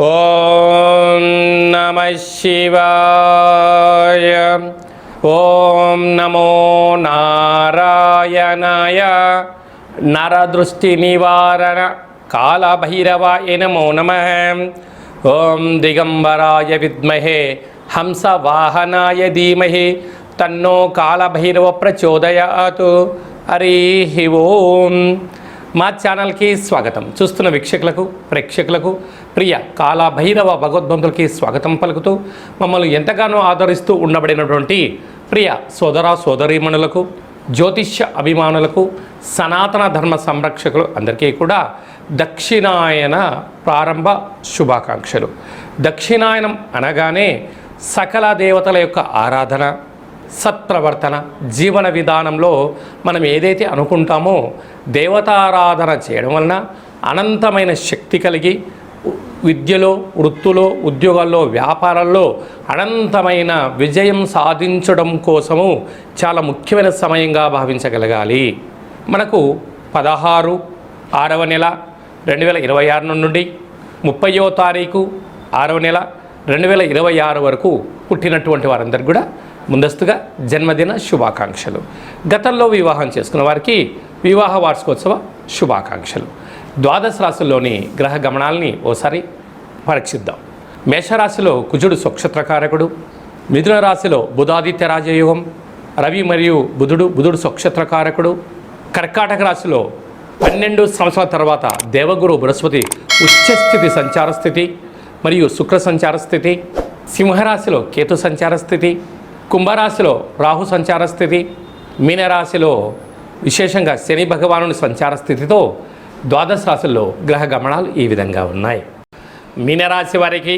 ఓం నమః శివాయ. ఓం నమో నారాయణాయ. నరదృష్టి నివారణ కాళభైరవాయ నమో నమః. ఓం దిగంబరాయ విద్మహే హంసవాహనాయ ధీమహి తన్నో కాళభైరవ ప్రచోదయాత్. హరి ఓం. మా ఛానల్కి స్వాగతం. చూస్తున్న వీక్షకులకు ప్రేక్షకులకు ప్రియ కాళభైరవ భగవద్బంధులకి స్వాగతం పలుకుతూ మమ్మల్ని ఎంతగానో ఆదరిస్తూ ఉండబడినటువంటి ప్రియ సోదర సోదరీమణులకు, జ్యోతిష్య అభిమానులకు, సనాతన ధర్మ సంరక్షకులు అందరికీ కూడా దక్షిణాయన ప్రారంభ శుభాకాంక్షలు. దక్షిణాయనం అనగానే సకల దేవతల యొక్క ఆరాధన, సత్ప్రవర్తన, జీవన విధానంలో మనం ఏదైతే అనుకుంటామో దేవతారాధన చేయడం వలన అనంతమైన శక్తి కలిగి విద్యలో, వృత్తులో, ఉద్యోగాల్లో, వ్యాపారాల్లో అనంతమైన విజయం సాధించడం కోసము చాలా ముఖ్యమైన సమయంగా భావించగలగాలి. మనకు 16/6వ నెల 2026 నుండి 30వ తారీఖు 6వ నెల 2026 వరకు పుట్టినటువంటి వారందరికీ కూడా ముందస్తుగా జన్మదిన శుభాకాంక్షలు. గతంలో వివాహం చేసుకున్న వారికి వివాహ వార్షికోత్సవ శుభాకాంక్షలు. ద్వాదశ రాశుల్లోని గ్రహ గమనాల్ని ఓసారి పరీక్షిద్దాం. మేషరాశిలో కుజుడు స్వక్షత్రకారకుడు, మిథున రాశిలో బుధాదిత్య రాజయోగం, రవి మరియు బుధుడు స్వక్షత్రకారకుడు, కర్కాటక రాశిలో 12 సంవత్సరాల తర్వాత దేవగురు బృహస్పతి ఉచ్చస్థితి సంచార స్థితి మరియు శుక్ర సంచార స్థితి, సింహరాశిలో కేతు సంచార స్థితి, కుంభరాశిలో రాహు సంచార స్థితి, మీనరాశిలో విశేషంగా శని భగవానుని సంచార స్థితితో ద్వాదశ రాశుల్లో గ్రహ గమనాలు ఈ విధంగా ఉన్నాయి. మీనరాశి వారికి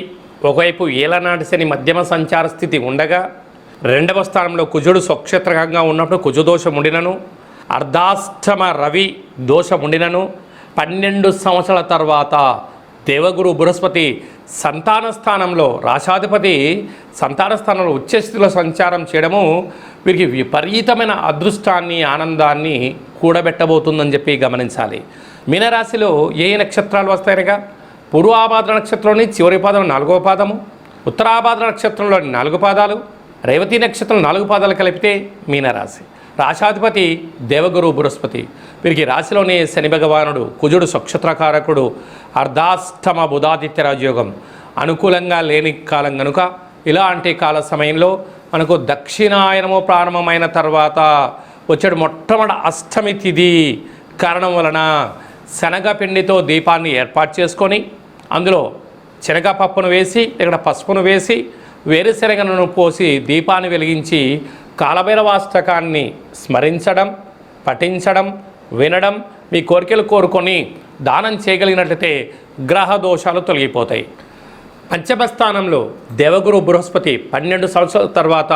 ఒకవైపు ఏలనాటి శని మధ్యమ సంచార స్థితి ఉండగా, 2వ స్థానంలో కుజుడు స్వక్షేత్రకంగా ఉన్నప్పుడు కుజదోషం ఉండినను, అర్ధాష్టమ రవి దోషం ఉండినను 12 సంవత్సరాల తర్వాత దేవగురు బృహస్పతి సంతాన స్థానంలో, రాశాధిపతి సంతాన స్థానంలో ఉచ్చస్థితిలో సంచారం చేయడము వీరికి విపరీతమైన అదృష్టాన్ని, ఆనందాన్ని కూడబెట్టబోతుందని చెప్పి గమనించాలి. మీనరాశిలో ఏ నక్షత్రాలు వస్తాయనగా పూర్వాభాద్ర నక్షత్రంలోని చివరి పాదం 4వ పాదము, ఉత్తరాభాద్ర నక్షత్రంలోని 4 పాదాలు, రేవతి నక్షత్రం 4 పాదాలు కలిపితే మీనరాశి. రాశాధిపతి దేవగురు బృహస్పతి. వీరికి రాశిలోనే శని భగవానుడు, కుజుడు స్వక్షత్రకారకుడు, అర్ధాష్టమ బుధాదిత్య రాజయోగం అనుకూలంగా లేని కాలం కనుక ఇలాంటి కాల సమయంలో మనకు దక్షిణాయనము ప్రారంభమైన తర్వాత వచ్చేడు మొట్టమొదటి అష్టమి తిథి కారణం వలన శనగపిండితో దీపాన్ని ఏర్పాటు చేసుకొని అందులో శనగపప్పును వేసి ఇక్కడ పసుపును వేసి వేరుశనగను పోసి దీపాన్ని వెలిగించి కాళభైరవాష్టకాన్ని స్మరించడం, పఠించడం, వినడం, మీ కోరికలు కోరుకొని దానం చేయగలిగినట్లయితే గ్రహ దోషాలు తొలగిపోతాయి. పంచమ స్థానంలో దేవగురు బృహస్పతి 12 సంవత్సరాల తర్వాత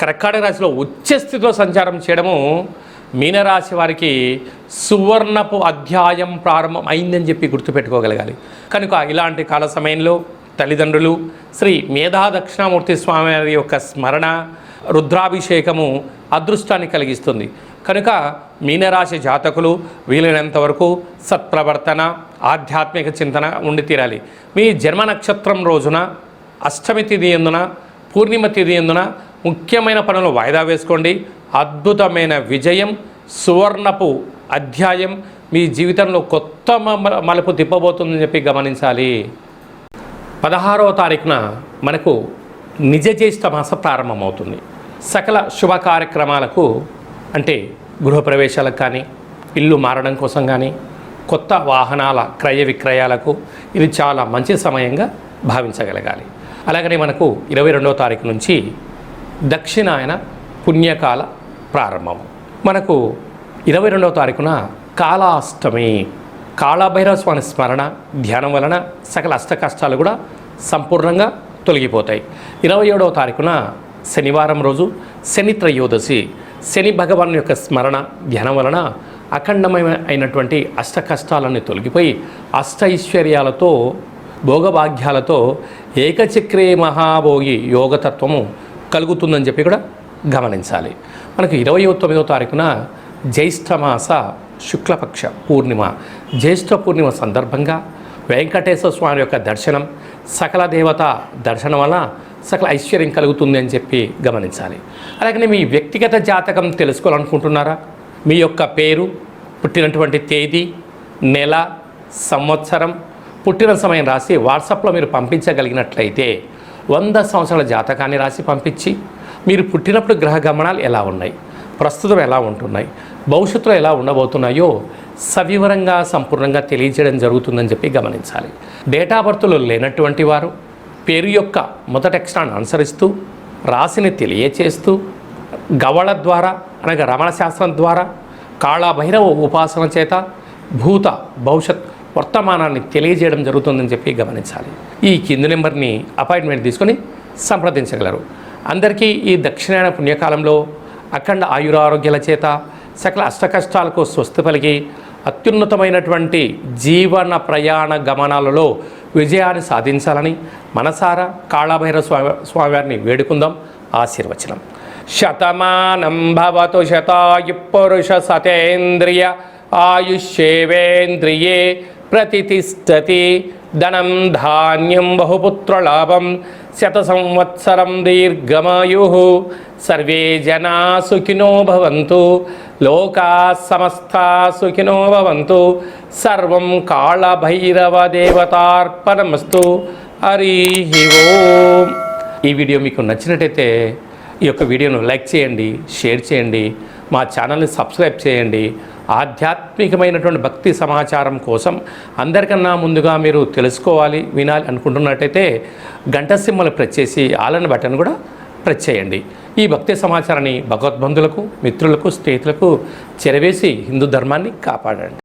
కర్కాటక రాశిలో ఉచ్చస్థితిలో సంచారం చేయడము మీనరాశి వారికి సువర్ణపు అధ్యాయం ప్రారంభం అయిందని చెప్పి గుర్తుపెట్టుకోగలగాలి. కనుక ఇలాంటి కాల సమయంలో తల్లిదండ్రులు శ్రీ మేధా దక్షిణామూర్తి స్వామి వారి యొక్క స్మరణ, రుద్రాభిషేకము అదృష్టాన్ని కలిగిస్తుంది. కనుక మీనరాశి జాతకులు వీలైనంత వరకు సత్ప్రవర్తన, ఆధ్యాత్మిక చింతన ఉండి తీరాలి. మీ జన్మ నక్షత్రం రోజున, అష్టమి తిథి ఎందున, పూర్ణిమ తిథి ఎందున ముఖ్యమైన పనులు వాయిదా వేసుకోండి. అద్భుతమైన విజయం, సువర్ణపు అధ్యాయం మీ జీవితంలో కొత్త మలుపు తిప్పబోతుందని చెప్పి గమనించాలి. 16వ తారీఖున మనకు నిజ జ్యేష్ఠ మాస ప్రారంభమవుతుంది. సకల శుభ కార్యక్రమాలకు అంటే గృహప్రవేశాలకు కానీ, ఇల్లు మారడం కోసం కానీ, కొత్త వాహనాల క్రయ విక్రయాలకు ఇది చాలా మంచి సమయంగా భావించగలగాలి. అలాగనే మనకు 22వ తారీఖు నుంచి దక్షిణాయన పుణ్యకాల ప్రారంభం. మనకు 22వ తారీఖున కాళాష్టమి. కాళభైరవ స్వామి స్మరణ, ధ్యానం వలన సకల అష్ట కష్టాలు కూడా సంపూర్ణంగా తొలగిపోతాయి. 27వ తారీఖున శనివారం రోజు శని త్రయోదశి. శని భగవాన్ యొక్క స్మరణ, ధ్యానం వలన అఖండమైనటువంటి అష్ట కష్టాలన్నీ తొలగిపోయి అష్టైశ్వర్యాలతో, భోగభాగ్యాలతో ఏకచక్రే మహాభోగి యోగతత్వము కలుగుతుందని చెప్పి కూడా గమనించాలి. మనకు 29వ తారీఖున జ్యేష్ఠమాస శుక్లపక్ష పూర్ణిమ. జ్యేష్ఠ పూర్ణిమ సందర్భంగా వెంకటేశ్వర స్వామి యొక్క దర్శనం, సకల దేవత దర్శనం వల్ల సకల ఐశ్వర్యం కలుగుతుంది అని చెప్పి గమనించాలి. అలాగనే మీ వ్యక్తిగత జాతకం తెలుసుకోవాలనుకుంటున్నారా? మీ యొక్క పేరు, పుట్టినటువంటి తేదీ, నెల, సంవత్సరం, పుట్టిన సమయం రాసి వాట్సాప్లో మీరు పంపించగలిగినట్లయితే 100 సంవత్సరాల జాతకాన్ని రాసి పంపించి మీరు పుట్టినప్పుడు గ్రహ గమనాలు ఎలా ఉన్నాయి, ప్రస్తుతం ఎలా ఉంటున్నాయి, భవిష్యత్తులో ఎలా ఉండబోతున్నాయో సవివరంగా సంపూర్ణంగా తెలియజేయడం జరుగుతుందని చెప్పి గమనించాలి. డేట్ ఆఫ్ బర్త్లో లేనటువంటి వారు పేరు యొక్క మొదటి అక్షరాన్ని అనుసరిస్తూ రాశిని తెలియచేస్తూ గవళ ద్వారా అనగా రమణ శాస్త్రం ద్వారా కాళభైరవ ఉపాసన చేత భూత భవిష్యత్ వర్తమానాన్ని తెలియజేయడం జరుగుతుందని చెప్పి గమనించాలి. ఈ కింది నెంబర్ని అపాయింట్మెంట్ తీసుకొని సంప్రదించగలరు. అందరికీ ఈ దక్షిణాయన పుణ్యకాలంలో అఖండ ఆయురారోగ్యాల చేత సకల అష్టకష్టాలకు స్వస్తి పలికి అత్యున్నతమైనటువంటి జీవన ప్రయాణ గమనాలలో విజయాన్ని సాధించాలని మనసారా కాళభైరవ స్వామివారిని వేడుకుందాం. ఆశీర్వచనం. శతమానం భవతు శతాయు పురుష సతేంద్రియ ఆయుష్యేవేంద్రియే ప్రతిష్టతి. ధనం ధాన్యం బహుపుత్రలాభం శత సంవత్సరం దీర్ఘమాయు. సర్వే జనా సుఖినో భవంతు. లోకా సమస్తా సుఖినో భవంతు. సర్వం కాళభైరవ దేవతార్పణమస్తు. హరి ఓం. ఈ వీడియో మీకు నచ్చినట్టయితే ఈ యొక్క వీడియోను లైక్ చేయండి, షేర్ చేయండి, మా ఛానల్ని సబ్స్క్రైబ్ చేయండి. ఆధ్యాత్మికమైనటువంటి భక్తి సమాచారం కోసం అందరికన్నా ముందుగా మీరు తెలుసుకోవాలి, వినాలి అనుకుంటున్నట్టయితే గంట సింబల్ ప్రెస్ చేసి ఆలన్ బటన్ కూడా ప్రెస్ చేయండి. ఈ భక్తి సమాచారాన్ని భగవద్బంధులకు, మిత్రులకు, స్నేహితులకు చేరవేసి హిందూ ధర్మాన్ని కాపాడండి.